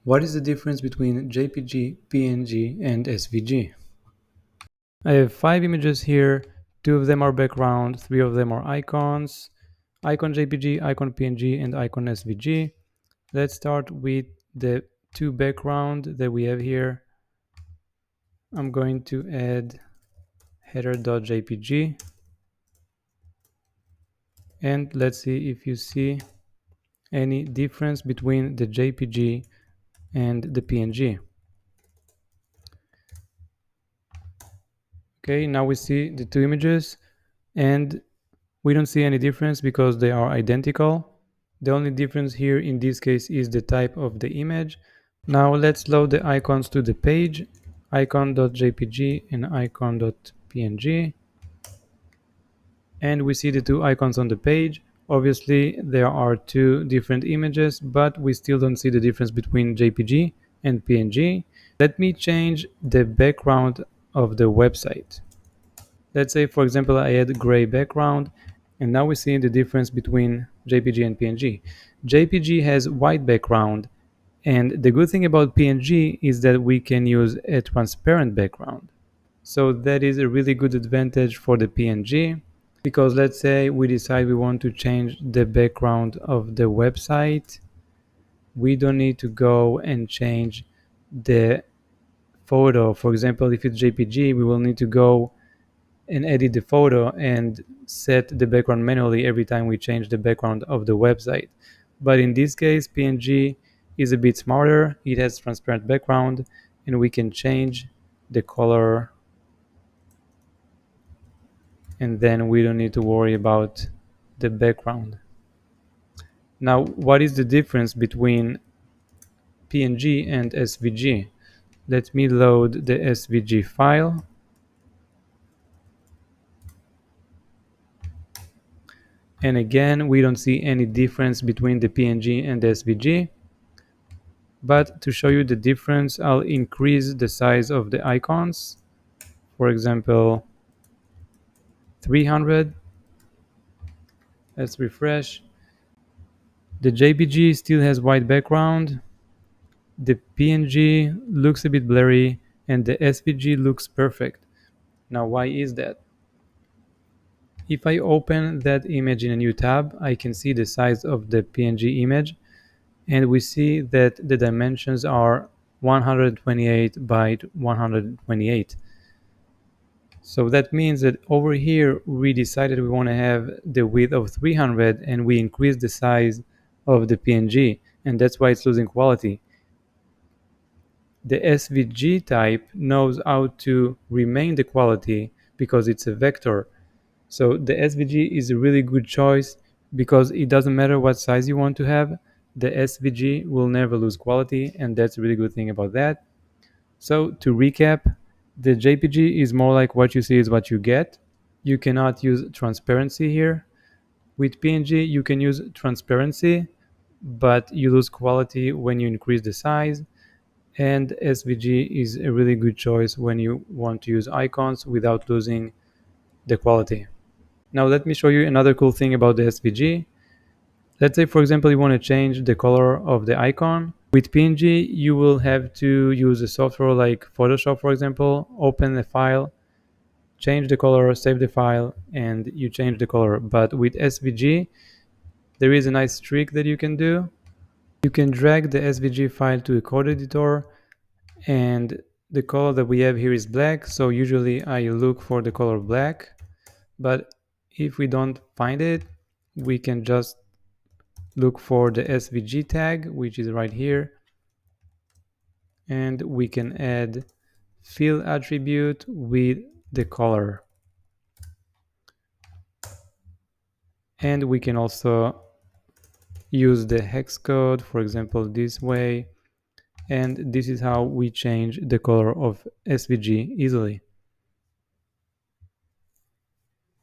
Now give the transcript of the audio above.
What is the difference between JPG, PNG, and SVG? I have 5 images here. 2 of them are background, 3 of them are icons. Icon JPG, icon PNG, and icon SVG. Let's start with the 2 background that we have here. I'm going to add header.jpg. And let's see if you see any difference between the JPG and the PNG. Okay, now we see the 2 images and we don't see any difference because they are identical. The only difference here in this case is the type of the image. Now let's load the icons to the page, icon.jpg and icon.png. And we see the 2 icons on the page. Obviously there are 2 different images, but we still don't see the difference between JPG and PNG. Let me change the background of the website. Let's say, for example, I add gray background, and now we see the difference between JPG and PNG. JPG has white background, and the good thing about PNG is that we can use a transparent background. So that is a really good advantage for the PNG, because let's say we decide we want to change the background of the website. We don't need to go and change the photo. For example, if it's JPG, we will need to go and edit the photo and set the background manually every time we change the background of the website. But in this case, PNG is a bit smarter. It has transparent background and we can change the color, and then we don't need to worry about the background. Now, what is the difference between PNG and SVG? Let me load the SVG file. And again, we don't see any difference between the PNG and the SVG. But to show you the difference, I'll increase the size of the icons. For example, 300. Let's refresh. The JPG still has white background. The PNG looks a bit blurry and the SVG looks perfect. Now, why is that? If I open that image in a new tab, I can see the size of the PNG image, and we see that the dimensions are 128 by 128. So that means that over here we decided we want to have the width of 300 and we increased the size of the PNG, and that's why it's losing quality. The SVG type knows how to remain the quality because it's a vector. So the SVG is a really good choice because it doesn't matter what size you want to have, the SVG will never lose quality, and that's a really good thing about that. So to recap, the JPG is more like what you see is what you get. You cannot use transparency here. With PNG, you can use transparency, but you lose quality when you increase the size. And SVG is a really good choice when you want to use icons without losing the quality. Now let me show you another cool thing about the SVG. Let's say, for example, you want to change the color of the icon. With PNG, you will have to use a software like Photoshop, for example, open the file, change the color, save the file, and you change the color. But with SVG, there is a nice trick that you can do. You can drag the SVG file to a code editor, and the color that we have here is black, so usually I look for the color black. But if we don't find it, we can just look for the SVG tag, which is right here, and we can add fill attribute with the color. And we can also use the hex code, for example, this way. And this is how we change the color of SVG easily.